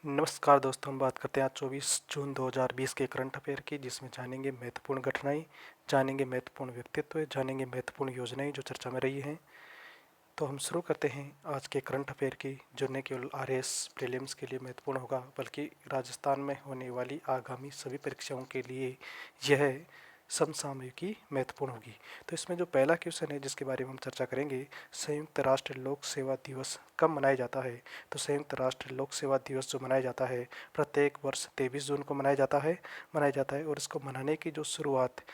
नमस्कार दोस्तों, हम बात करते हैं आज 24 जून 2020 के करंट अफेयर की, जिसमें जानेंगे महत्वपूर्ण घटनाएं, जानेंगे महत्वपूर्ण व्यक्तित्व, जानेंगे महत्वपूर्ण योजनाएं जो चर्चा में रही हैं। तो हम शुरू करते हैं आज के करंट अफेयर की, जो न केवल आरएएस प्रीलिम्स के लिए महत्वपूर्ण होगा, बल्कि राजस्थान में होने वाली आगामी सभी परीक्षाओं के लिए यह समसामयिकी महत्वपूर्ण होगी। तो इसमें जो पहला क्वेश्चन है जिसके बारे में हम चर्चा करेंगे, संयुक्त राष्ट्र लोक सेवा दिवस कब मनाया जाता है। तो संयुक्त राष्ट्र लोक सेवा दिवस जो मनाया जाता है प्रत्येक वर्ष 23 जून को मनाया जाता है और इसको मनाने की जो शुरुआत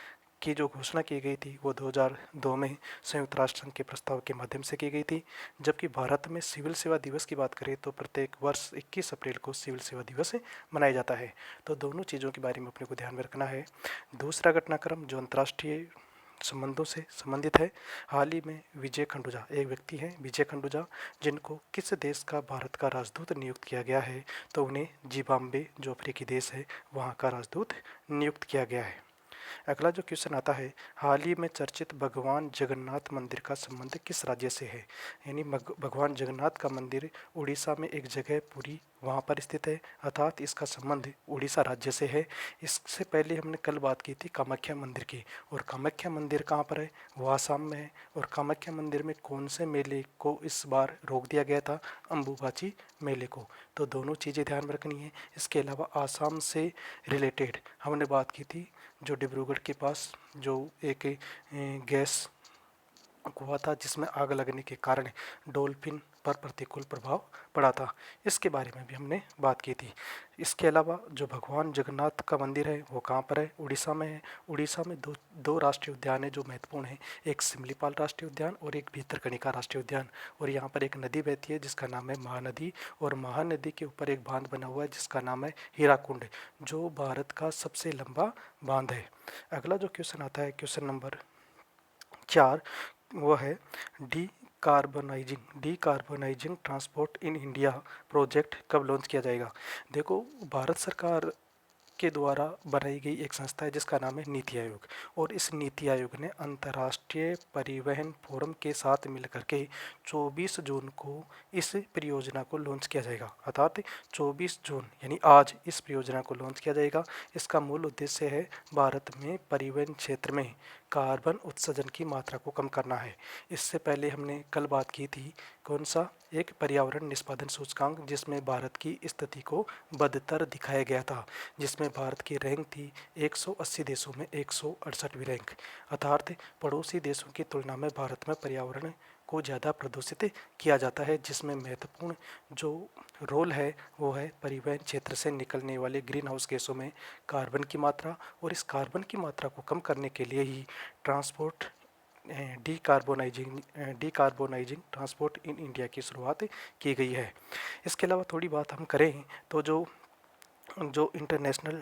की जो घोषणा की गई थी वो 2002 में संयुक्त राष्ट्र संघ के प्रस्ताव के माध्यम से की गई थी। जबकि भारत में सिविल सेवा दिवस की बात करें तो प्रत्येक वर्ष 21 अप्रैल को सिविल सेवा दिवस मनाया जाता है। तो दोनों चीज़ों के बारे में अपने को ध्यान में रखना है। दूसरा घटनाक्रम जो अंतर्राष्ट्रीय संबंधों से संबंधित है, हाल ही में विजय खंडूजा, एक व्यक्ति हैं विजय खंडूजा, जिनको किस देश का भारत का राजदूत नियुक्त किया गया है। तो उन्हें जिम्बाब्वे जो अफ्रीकी देश है वहाँ का राजदूत नियुक्त किया गया है। अगला जो क्वेश्चन आता है, हाल ही में चर्चित भगवान जगन्नाथ मंदिर का संबंध किस राज्य से है। यानी भगवान जगन्नाथ का मंदिर उड़ीसा में एक जगह पुरी वहाँ पर स्थित है, अर्थात इसका संबंध उड़ीसा राज्य से है। इससे पहले हमने कल बात की थी कामाख्या मंदिर की, और कामाख्या मंदिर कहाँ पर है, वो आसाम में है। और कामाख्या मंदिर में कौन से मेले को इस बार रोक दिया गया था, अम्बुबाची मेले को। तो दोनों चीज़ें ध्यान में रखनी है। इसके अलावा आसाम से रिलेटेड हमने बात की थी जो डिब्रूगढ़ के पास जो एक गैस हुआ था जिसमें आग लगने के कारण डॉल्फिन पर प्रतिकूल प्रभाव पड़ा था, इसके बारे में भी हमने बात की थी। इसके अलावा जो भगवान जगन्नाथ का मंदिर है वो कहाँ पर है, उड़ीसा में है। उड़ीसा में दो राष्ट्रीय उद्यान है जो महत्वपूर्ण है, एक सिमलीपाल राष्ट्रीय उद्यान और एक भीतरकनिका राष्ट्रीय उद्यान। और यहाँ पर एक नदी बहती है जिसका नाम है महानदी, और महानदी के ऊपर एक बांध बना हुआ है जिसका नाम है हीराकुंड, जो भारत का सबसे लंबा बांध है। अगला जो क्वेश्चन आता है, क्वेश्चन नंबर 4, वो है decarbonising transport in India project कब लॉन्च किया जाएगा। देखो, भारत सरकार के द्वारा बनाई गई एक संस्था है जिसका नाम है नीति आयोग, और इस नीति आयोग ने अंतर्राष्ट्रीय परिवहन फोरम के साथ मिलकर के 24 जून को इस परियोजना को लॉन्च किया जाएगा, अर्थात 24 जून यानी आज इस परियोजना को लॉन्च किया जाएगा। इसका मूल उद्देश्य है भारत में परिवहन क्षेत्र में कार्बन उत्सर्जन की मात्रा को कम करना है। इससे पहले हमने कल बात की थी कौन सा, एक पर्यावरण निष्पादन सूचकांक, जिसमें भारत की स्थिति को बदतर दिखाया गया था, जिसमें भारत की रैंक थी 180 देशों में 168वीं रैंक, अर्थात पड़ोसी देशों की तुलना में भारत में पर्यावरण को ज़्यादा प्रदूषित किया जाता है, जिसमें महत्वपूर्ण जो रोल है वो है परिवहन क्षेत्र से निकलने वाले ग्रीन हाउस गैसों में कार्बन की मात्रा। और इस कार्बन की मात्रा को कम करने के लिए ही transport decarbonising transport in India की शुरुआत की गई है। इसके अलावा थोड़ी बात हम करें तो जो जो इंटरनेशनल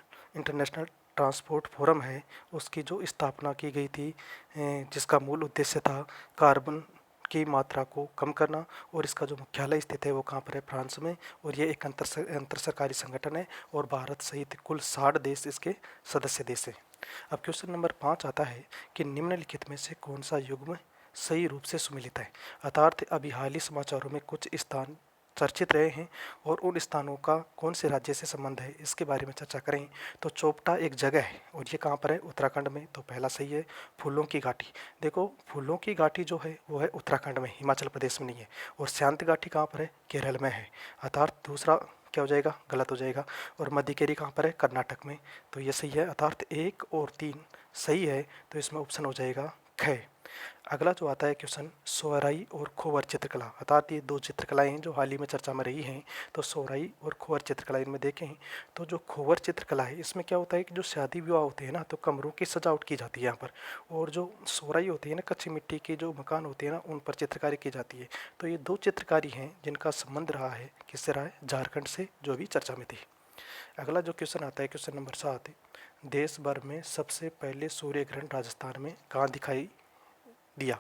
ट्रांसपोर्ट फोरम है उसकी जो स्थापना की गई थी, जिसका मूल उद्देश्य था कार्बन की मात्रा को कम करना, और इसका जो मुख्यालय स्थित है वो कहाँ पर है, फ्रांस में। और ये एक अंतर सरकारी संगठन है और भारत सहित कुल 60 देश इसके सदस्य देश हैं। अब क्वेश्चन नंबर 5 आता है कि निम्नलिखित में से कौन सा युग्म सही रूप से सुमेलित है, अर्थात अभी हाल ही समाचारों में कुछ स्थान चर्चित रहे हैं और उन स्थानों का कौन से राज्य से संबंध है इसके बारे में चर्चा करें। तो चोपटा एक जगह है और ये कहाँ पर है, उत्तराखंड में, तो पहला सही है। फूलों की घाटी, देखो फूलों की घाटी जो है वो है उत्तराखंड में, हिमाचल प्रदेश में नहीं है। और शांति घाटी कहाँ पर है, केरल में है, अर्थात दूसरा क्या हो जाएगा, गलत हो जाएगा। और मध्य कहाँ पर है, कर्नाटक में, तो ये सही है, अर्थात 1 और 3 सही है। तो इसमें ऑप्शन हो जाएगा ख। अगला जो आता है क्वेश्चन, सोहराई और खोवर चित्रकला, अर्थात ये दो चित्रकलाएं हैं जो हाल ही में चर्चा में रही हैं। तो सोहराई और खोवर चित्रकला इनमें देखें तो जो खोवर चित्रकला है इसमें क्या होता है कि जो शादी विवाह होते हैं ना तो कमरों की सजावट की जाती है यहाँ पर, और जो सोहराई होती है ना कच्ची मिट्टी के जो मकान होते हैं ना उन पर चित्रकारी की जाती है। तो ये दो चित्रकारी हैं जिनका संबंध रहा है, किससे रहा है, झारखंड से, जो अभी चर्चा में थी। अगला जो क्वेश्चन आता है क्वेश्चन नंबर 7, देश भर में सबसे पहले सूर्य ग्रहण राजस्थान में कहाँ दिखाई दिया।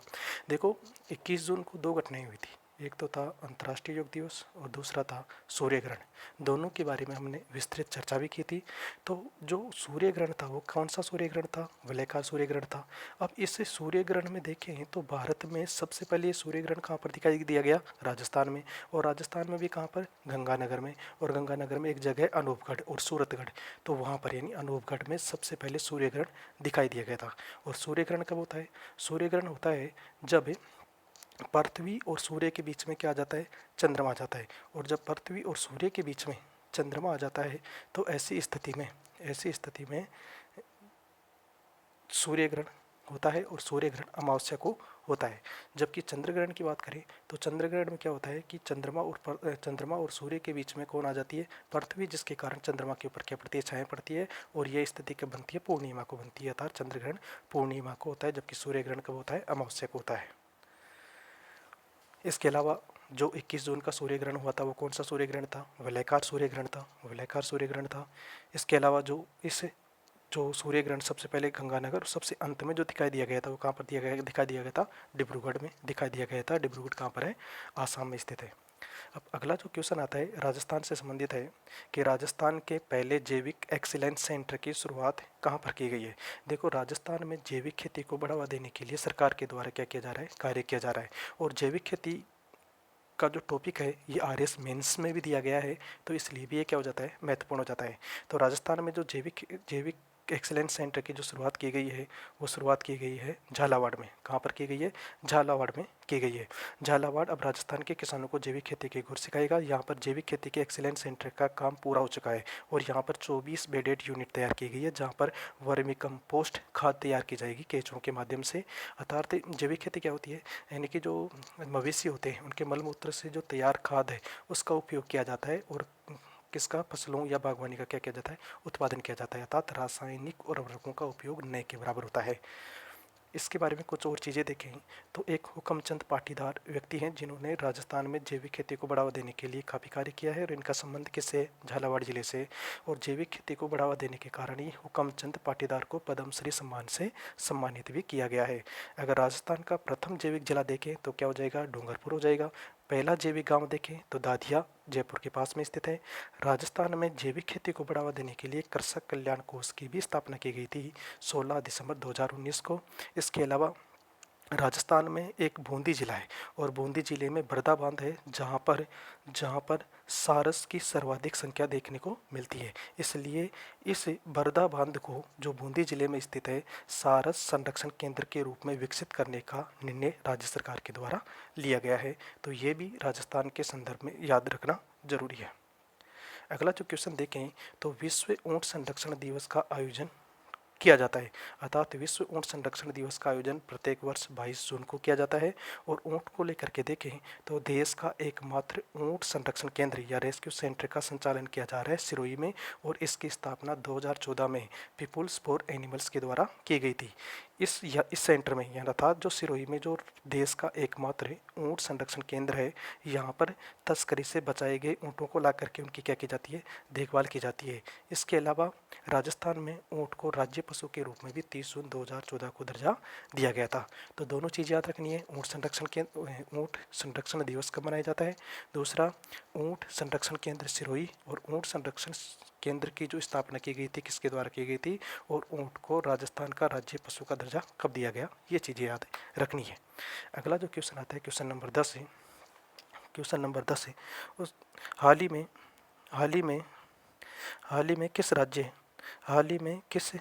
देखो 21 जून को दो घटनाएं हुई थी, एक तो था अंतर्राष्ट्रीय योग दिवस और दूसरा था सूर्य ग्रहण। दोनों के बारे में हमने विस्तृत चर्चा भी की थी। तो जो सूर्य ग्रहण था वो कौन सा सूर्य ग्रहण था? वलयाकार सूर्य ग्रहण था। अब इस सूर्य ग्रहण में देखें तो भारत में सबसे पहले ये सूर्य ग्रहण कहाँ पर दिखाई दिया गया? राजस्थान में। और राजस्थान में भी कहाँ पर? गंगानगर में। और गंगानगर में एक जगह अनूपगढ़ और सूरतगढ़, तो वहाँ पर यानी अनूपगढ़ में सबसे पहले सूर्य ग्रहण दिखाई दिया गया था। और सूर्य ग्रहण कब होता है? सूर्य ग्रहण होता है जब पृथ्वी और सूर्य के बीच में क्या आ जाता है? चंद्रमा आ जाता है। और जब पृथ्वी और सूर्य के बीच में चंद्रमा आ जाता है तो ऐसी स्थिति में सूर्य ग्रहण होता है। और सूर्य ग्रहण अमावस्या को होता है। जबकि चंद्र ग्रहण की बात करें तो चंद्र ग्रहण में क्या होता है कि चंद्रमा और सूर्य के बीच में कौन आ जाती है? पृथ्वी, जिसके कारण चंद्रमा के ऊपर क्या पड़ती है? छाया पड़ती है। और यह स्थिति कब बनती है? पूर्णिमा को बनती है, अर्थात चंद्र ग्रहण पूर्णिमा को होता है, जबकि सूर्य ग्रहण कब होता है? अमावस्या को होता है। इसके अलावा जो 21 जून का सूर्य ग्रहण हुआ था वो कौन सा सूर्य ग्रहण था? वलयाकार सूर्य ग्रहण था। वलयाकार सूर्य ग्रहण था। इसके अलावा जो सूर्य ग्रहण सबसे पहले गंगानगर और सबसे अंत में जो दिखाई दिया गया था वो कहाँ पर दिखाई दिया गया था? डिब्रूगढ़ में दिखाई दिया गया था। डिब्रूगढ़ कहाँ पर है? आसाम में स्थित है। अब अगला जो क्वेश्चन आता है राजस्थान से संबंधित है कि राजस्थान के पहले जैविक एक्सीलेंस सेंटर की शुरुआत कहाँ पर की गई है? देखो, राजस्थान में जैविक खेती को बढ़ावा देने के लिए सरकार के द्वारा क्या किया जा रहा है? कार्य किया जा रहा है। और जैविक खेती का जो टॉपिक है ये RS मेंस में भी दिया गया है, तो इसलिए भी ये क्या हो जाता है? महत्वपूर्ण हो जाता है। तो राजस्थान में जो जैविक एक्सीलेंस सेंटर की जो शुरुआत की गई है वो शुरुआत की गई है झालावाड़ में। कहाँ पर की गई है? झालावाड़ में की गई है। झालावाड़ अब राजस्थान के किसानों को जैविक खेती के गुर सिखाएगा। यहाँ पर जैविक खेती के एक्सीलेंस सेंटर का काम पूरा हो चुका है और यहाँ पर 24 बेडेड यूनिट तैयार की गई है, जहाँ पर वर्मी कंपोस्ट खाद तैयार की जाएगी केंचुओं के माध्यम से। अर्थात जैविक खेती क्या होती है? यानी कि जो मवेशी होते हैं उनके मल मूत्र से जो तैयार खाद है उसका उपयोग किया जाता है। और किसका? फसलों या बागवानी का क्या किया जाता है? उत्पादन किया जाता है। अर्थात रासायनिक उर्वरकों का उपयोग न के बराबर होता है। इसके बारे में कुछ और चीज़ें देखें तो एक हुकमचंद पाटीदार व्यक्ति हैं जिन्होंने राजस्थान में जैविक खेती को बढ़ावा देने के लिए काफ़ी कार्य किया है। और इनका संबंध किससे? झालावाड़ जिले से। और जैविक खेती को बढ़ावा देने के कारण ही हुकमचंद पाटीदार को पद्मश्री सम्मान से सम्मानित भी किया गया है। अगर राजस्थान का प्रथम जैविक जिला देखें तो क्या हो जाएगा? डूंगरपुर हो जाएगा। पहला जैविक गांव देखें तो दादिया जयपुर के पास में स्थित है। राजस्थान में जैविक खेती को बढ़ावा देने के लिए कृषक कल्याण कोष की भी स्थापना की गई थी 16 दिसंबर 2019 को। इसके अलावा राजस्थान में एक बूंदी जिला है और बूंदी जिले में बरदा बांध है जहाँ पर सारस की सर्वाधिक संख्या देखने को मिलती है। इसलिए इस बरदा बांध को जो बूंदी जिले में स्थित है सारस संरक्षण केंद्र के रूप में विकसित करने का निर्णय राज्य सरकार के द्वारा लिया गया है। तो ये भी राजस्थान के संदर्भ में याद रखना जरूरी है। अगला जो क्वेश्चन देखें तो विश्व ऊंट संरक्षण दिवस का आयोजन किया जाता है। अर्थात विश्व ऊंट संरक्षण दिवस का आयोजन प्रत्येक वर्ष 22 जून को किया जाता है। और ऊंट को लेकर के देखें तो देश का एकमात्र ऊंट संरक्षण केंद्र या रेस्क्यू सेंटर का संचालन किया जा रहा है सिरोही में। और इसकी स्थापना 2014 में पीपुल्स फॉर एनिमल्स के द्वारा की गई थी। इस सेंटर में यानी अर्थात जो सिरोही में जो देश का एकमात्र ऊंट संरक्षण केंद्र है, यहाँ पर तस्करी से बचाए गए ऊँटों को ला करके उनकी क्या की जाती है? देखभाल की जाती है। इसके अलावा राजस्थान में ऊँट को राज्य पशु के रूप में भी 30 जून 2014 को दर्जा दिया गया था। तो दोनों चीज़ याद रखनी है। ऊँट संरक्षण दिवस कब मनाया जाता है? दूसरा, ऊँट संरक्षण केंद्र सिरोही और ऊँट संरक्षण केंद्र की जो स्थापना की गई थी किसके द्वारा की गई थी? और ऊँट को राजस्थान का राज्य पशु का दर्जा कब दिया गया? ये चीज़ें याद रखनी है। अगला जो क्वेश्चन आता है क्वेश्चन नंबर 10 है। क्वेश्चन नंबर 10 है उस हाल ही में किस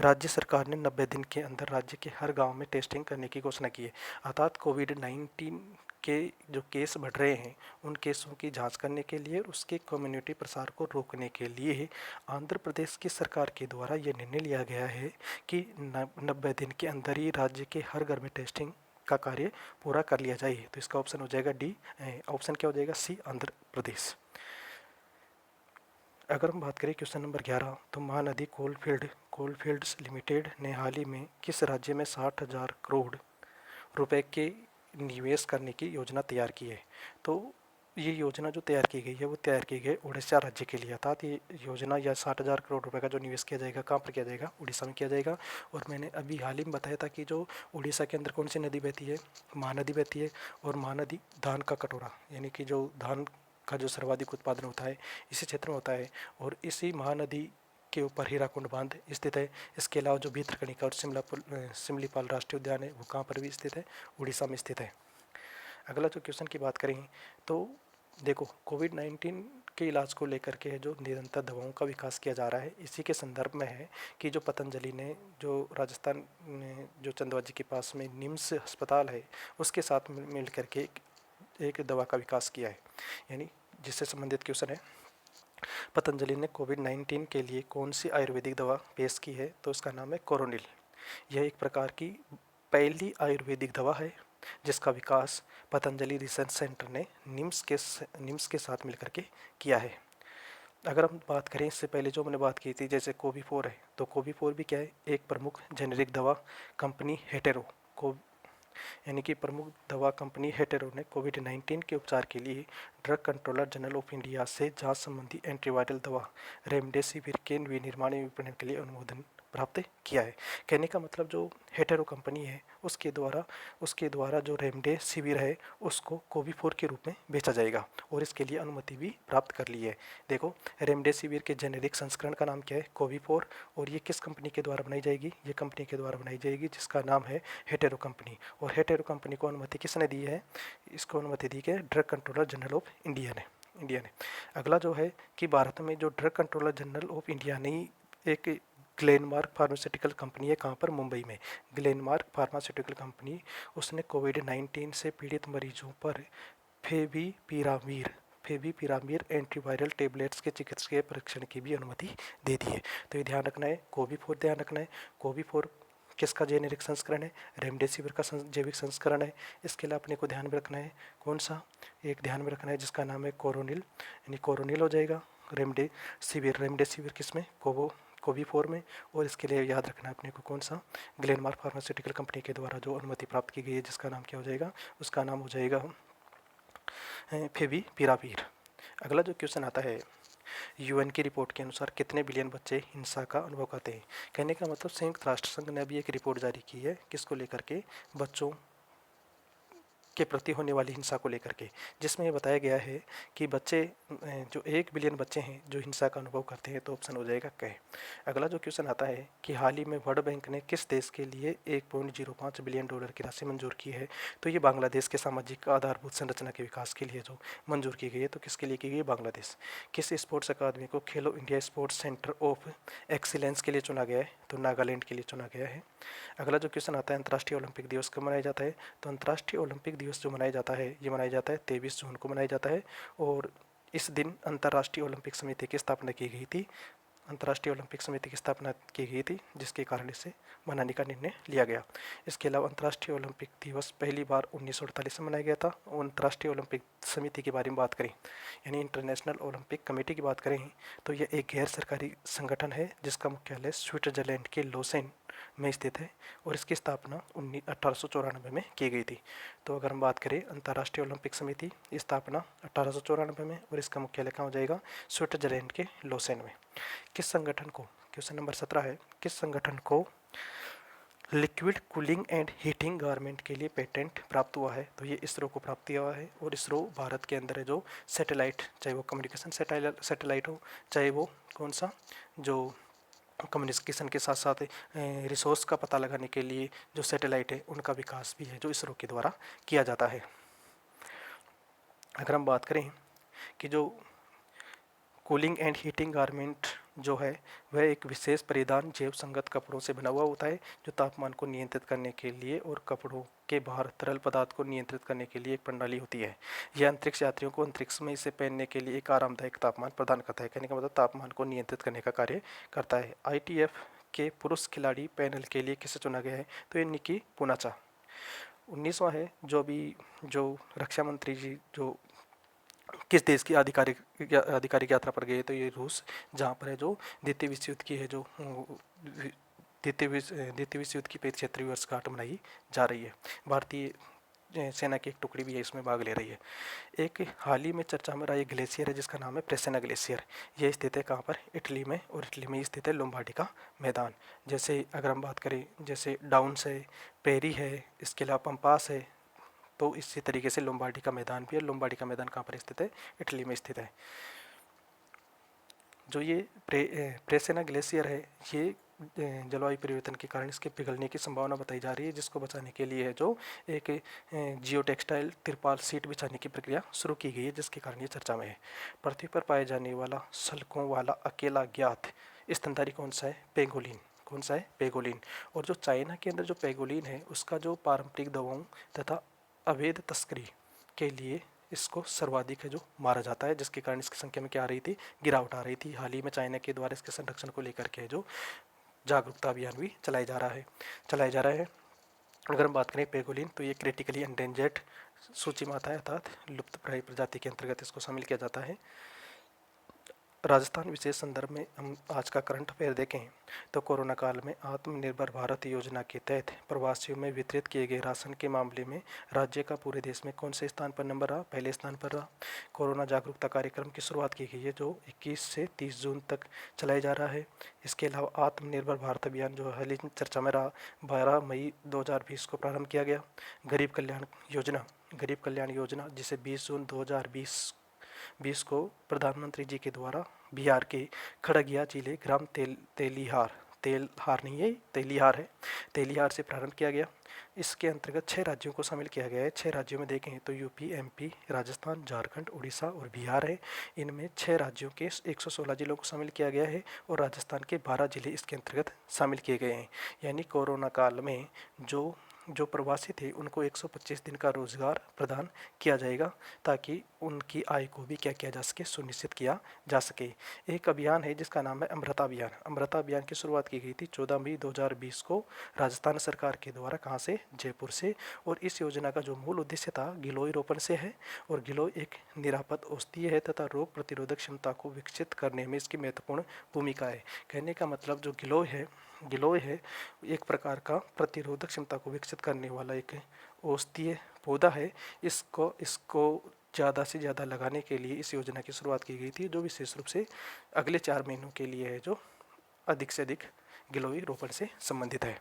राज्य सरकार ने 90 दिन के अंदर राज्य के हर गांव में टेस्टिंग करने की घोषणा की है? अर्थात कोविड-19 के जो केस बढ़ रहे हैं उन केसों की जांच करने के लिए उसके कम्युनिटी प्रसार को रोकने के लिए आंध्र प्रदेश की सरकार के द्वारा ये निर्णय लिया गया है कि 90 दिन के अंदर ही राज्य के हर घर में टेस्टिंग का कार्य पूरा कर लिया जाए। तो इसका ऑप्शन हो जाएगा डी। ऑप्शन क्या हो जाएगा? सी, आंध्र प्रदेश। अगर हम बात करें क्वेश्चन नंबर 11 तो महानदी कोलफील्ड्स लिमिटेड ने हाल ही में किस राज्य में 60,000 करोड़ रुपए के निवेश करने की योजना तैयार की है? तो ये योजना जो तैयार की गई है वो तैयार की गई उड़ीसा राज्य के लिए, अर्थात ये योजना या 60,000 करोड़ रुपए का जो निवेश किया जाएगा कहाँ पर किया जाएगा, उड़ीसा में किया जाएगा। और मैंने अभी हाल ही में बताया था कि जो उड़ीसा के अंदर कौन सी नदी बहती है, महानदी बहती है। और महानदी धान का कटोरा, यानी कि जो धान का जो सर्वाधिक उत्पादन होता है इसी क्षेत्र में होता है। और इसी महानदी के ऊपर हीराकुंड बांध स्थित है। इसके अलावा जो भितरकनिका और सिमलीपाल राष्ट्रीय उद्यान है वो कहाँ पर भी स्थित है, उड़ीसा में स्थित है। अगला जो क्वेश्चन की बात करें तो देखो, कोविड-19 के इलाज को लेकर के जो निरंतर दवाओं का विकास किया जा रहा है, इसी के संदर्भ में है कि जो पतंजलि ने जो राजस्थान में जो चंदवा जी के पास में निम्स अस्पताल है उसके साथ मिल करके एक दवा का विकास किया है। यानी जिससे संबंधित क्वेश्चन है, पतंजलि ने कोविड-19 के लिए कौन सी आयुर्वेदिक दवा पेश की है, तो उसका नाम है कोरोनिल। यह एक प्रकार की पहली आयुर्वेदिक दवा है जिसका विकास पतंजलि रिसर्च सेंटर ने निम्स के साथ मिलकर के किया है। अगर हम बात करें इससे पहले जो मैंने बात की थी जैसे कोविफोर है, तो कोविफोर भी क्या है, एक प्रमुख जेनेरिक दवा कंपनी हेटेरो को यानी कि प्रमुख दवा कंपनी हेटेरो ने कोविड-19 के उपचार के लिए drug controller general of India से जांच संबंधी एंटीवायरल दवा रेमडेसिविर के विनिर्माण एवं विपणन के लिए अनुमोदन प्राप्त किया है। कहने का मतलब जो हेटेरो कंपनी है उसके द्वारा जो रेमडेसिविर है उसको कोविफोर के रूप में बेचा जाएगा और इसके लिए अनुमति भी प्राप्त कर ली है। देखो, रेमडेसिविर के जेनेरिक संस्करण का नाम क्या है, कोविफोर। और ये किस कंपनी के द्वारा बनाई जाएगी, ये कंपनी के द्वारा बनाई जाएगी जिसका नाम है हेटेरो कंपनी। और हेटेरो कंपनी को अनुमति किसने दी है, इसको अनुमति दी है drug controller general of India ने। अगला जो है कि भारत में जो drug controller general of India ने एक ग्लेनमार्क फार्मास्यूटिकल कंपनी है, कहाँ पर, मुंबई में। ग्लेनमार्क फार्मास्यूटिकल कंपनी उसने कोविड-19 से पीड़ित मरीजों पर फेविपिरावीर एंटीवायरल टेबलेट्स के चिकित्सकीय परीक्षण की भी अनुमति दे दी है। तो ये ध्यान रखना है, कोविफोर ध्यान रखना है। कोविफोर किसका जेनेरिक संस्करण है, रेमडेसिविर का जैविक संस्करण है। इसके लिए अपने को ध्यान में रखना है कौन सा, एक ध्यान में रखना है जिसका नाम है कोरोनिल, यानी कोरोनिल हो जाएगा। रेमडेसिविर किस में, कोविफोर में। और इसके लिए याद रखना है अपने को कौन सा, ग्लेनमार्क फार्मास्यूटिकल कंपनी के द्वारा जो अनुमति प्राप्त की गई है जिसका नाम क्या हो जाएगा, उसका नाम हो जाएगा फेविपिरावीर। अगला जो क्वेश्चन आता है, यूएन की रिपोर्ट के अनुसार कितने बिलियन बच्चे हिंसा का अनुभव करते हैं। कहने का मतलब संयुक्त राष्ट्र संघ ने अभी एक रिपोर्ट जारी की है किसको लेकर के, बच्चों के प्रति होने वाली हिंसा को लेकर के, जिसमें ये बताया गया है कि बच्चे जो 1 बिलियन बच्चे हैं जो हिंसा का अनुभव करते हैं, तो ऑप्शन हो जाएगा क। अगला जो क्वेश्चन आता है कि हाल ही में वर्ल्ड बैंक ने किस देश के लिए 1.05 बिलियन डॉलर की राशि मंजूर की है, तो ये बांग्लादेश के सामाजिक आधारभूत संरचना के विकास के लिए जो मंजूर की गई है, तो किसके लिए की गई है, बांग्लादेश। किस स्पोर्ट्स अकादमी को खेलो India sports centre of excellence के लिए चुना गया है, तो नागालैंड के लिए चुना गया है। अगला जो क्वेश्चन आता है, अंतर्राष्ट्रीय ओलंपिक दिवस कब मनाया जाता है, तो अंतर्राष्ट्रीय ओलंपिक दिवस जो मनाया जाता है ये मनाया जाता है 23 जून को मनाया जाता है। और इस दिन अंतर्राष्ट्रीय ओलंपिक समिति की स्थापना की गई थी, अंतर्राष्ट्रीय ओलंपिक समिति की स्थापना की गई थी जिसके कारण इसे मनाने का निर्णय लिया गया। इसके अलावा अंतर्राष्ट्रीय ओलंपिक दिवस पहली बार 1948 में मनाया गया था। और अंतर्राष्ट्रीय ओलंपिक समिति के बारे में बात करें, यानी इंटरनेशनल ओलंपिक कमेटी की बात करें, तो यह एक गैर सरकारी संगठन है जिसका मुख्यालय स्विट्जरलैंड के लोसेन में स्थित है और इसकी स्थापना 1894 में की गई थी। तो अगर हम बात करें अंतर्राष्ट्रीय ओलंपिक समिति, स्थापना 1894 में और इसका मुख्यालय कहाँ हो जाएगा, स्विट्जरलैंड के लोसेन में। किस संगठन को, क्वेश्चन नंबर 17 है, किस संगठन को liquid cooling and heating garment के लिए पेटेंट प्राप्त हुआ है, तो ये इसरो को प्राप्त हुआ है। और इसरो भारत के अंदर है जो सैटेलाइट, चाहे वो कम्युनिकेशन सैटेलाइट हो, चाहे वो कौन सा जो कम्युनिकेशन के साथ साथ रिसोर्स का पता लगाने के लिए जो सैटेलाइट है उनका विकास भी है जो इसरो के द्वारा किया जाता है। अगर हम बात करें कि जो कूलिंग एंड हीटिंग गारमेंट जो है वह एक विशेष परिधान जैव संगत कपड़ों से बना हुआ होता है जो तापमान को नियंत्रित करने के लिए और कपड़ों के बाहर तरल पदार्थ को नियंत्रित करने के लिए एक प्रणाली होती है। यह अंतरिक्ष यात्रियों को अंतरिक्ष में इसे पहनने के लिए एक आरामदायक तापमान प्रदान करता है। कहने का मतलब तापमान को नियंत्रित करने का कार्य करता है। ITF के पुरुष खिलाड़ी पैनल के लिए किसे चुना गया है, तो ये निकी पूनाचा। 19वां है जो रक्षा मंत्री जी जो किस देश की आधिकारिक यात्रा पर गए, तो ये रूस, जहाँ पर है जो द्वितीय विश्व युद्ध की है जो द्वितीय विश्व युद्ध की 75वीं वर्षगांठ मनाई जा रही है। भारतीय सेना की एक टुकड़ी भी है इसमें भाग ले रही है। एक हाल ही में चर्चा में रहा एक ग्लेशियर है जिसका नाम है प्रेसेना ग्लेशियर। ये स्थित है कहाँ पर, इटली में, और इटली में स्थित है लोम्बार्डी का मैदान। जैसे अगर हम बात करें जैसे डाउन्स है, पेरी है, इसके अलावा पंपास है, तो इसी तरीके से लोम्बार्डी का मैदान भी है। लोम्बार्डी का मैदान कहाँ पर स्थित है, इटली में स्थित है। जो ये प्रेसेना ग्लेशियर है, ये जलवायु परिवर्तन के कारण इसके पिघलने की संभावना बताई जा रही है, जिसको बचाने के लिए है जो एक जियो टेक्सटाइल तिरपाल सीट बिछाने की प्रक्रिया शुरू की गई है, जिसके कारण ये चर्चा में है। पृथ्वी पर पाए जाने वाला सल्कों वाला अकेला ज्ञात स्तनधारी कौन सा है, पेंगोलिन। कौन सा है, पेंगोलिन। और जो चाइना के अंदर जो पेंगोलिन है उसका जो पारंपरिक दवाओं तथा अवैध तस्करी के लिए इसको सर्वाधिक है जो मारा जाता है, जिसके कारण इसकी संख्या में क्या आ रही थी, गिरावट आ रही थी। हाल ही में चाइना के द्वारा इसके संरक्षण को लेकर के जो जागरूकता अभियान भी चलाया जा रहा है। अगर हम बात करें पेंगोलिन, तो ये क्रिटिकली एंडेंजर्ड सूची में आता है, अर्थात लुप्तप्राय प्रजाति के अंतर्गत इसको शामिल किया जाता है। राजस्थान विशेष संदर्भ में हम आज का करंट अफेयर देखें तो कोरोना काल में आत्मनिर्भर भारत योजना के तहत प्रवासियों में वितरित किए गए राशन के मामले में राज्य का पूरे देश में कौन से स्थान पर नंबर रहा, पहले स्थान पर रहा। कोरोना जागरूकता कार्यक्रम की शुरुआत की गई है जो 21 से 30 जून तक चलाया जा रहा है। इसके अलावा आत्मनिर्भर भारत अभियान जो हाल ही चर्चा में रहा, 12 मई 2020 को प्रारंभ किया गया। गरीब कल्याण योजना जिसे 20 जून 2020 को प्रधानमंत्री जी के द्वारा बिहार के खगड़िया जिले ग्राम तेलिहार से प्रारंभ किया गया। इसके अंतर्गत 6 राज्यों को शामिल किया गया है। 6 राज्यों में देखें तो यूपी, एमपी, राजस्थान, झारखंड, उड़ीसा और बिहार है। इनमें 6 राज्यों के 116 जिलों को शामिल किया गया है और राजस्थान के 12 जिले इसके अंतर्गत शामिल किए गए हैं। यानी कोरोना काल में जो प्रवासी थे उनको 125 दिन का रोजगार प्रदान किया जाएगा, ताकि उनकी आय को भी क्या किया जा सके, सुनिश्चित किया जा सके। एक अभियान है जिसका नाम है अमृता अभियान। अमृता अभियान की शुरुआत की गई थी 14 मई 2020 को राजस्थान सरकार के द्वारा, कहाँ से, जयपुर से। और इस योजना का जो मूल उद्देश्य था गिलोय रोपण से है, और गिलोय एक निरापद औषधीय है तथा रोग प्रतिरोधक क्षमता को विकसित करने में इसकी महत्वपूर्ण भूमिका है। कहने का मतलब जो गिलोय है एक प्रकार का प्रतिरोधक क्षमता को विकसित करने वाला एक औषधीय पौधा है। इसको ज़्यादा से ज़्यादा लगाने के लिए इस योजना की शुरुआत की गई थी, जो विशेष रूप से अगले 4 महीनों के लिए है, जो अधिक से अधिक गिलोय रोपण से संबंधित है।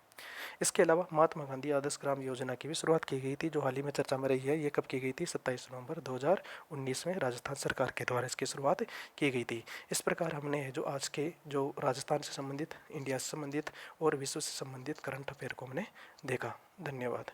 इसके अलावा महात्मा गांधी आदर्श ग्राम योजना की भी शुरुआत की गई थी, जो हाल ही में चर्चा में रही है। ये कब की गई थी, 27 नवंबर 2019 में राजस्थान सरकार के द्वारा इसकी शुरुआत की गई थी। इस प्रकार हमने जो आज के जो राजस्थान से संबंधित, इंडिया से संबंधित और विश्व से संबंधित करंट अफेयर को हमने देखा। धन्यवाद।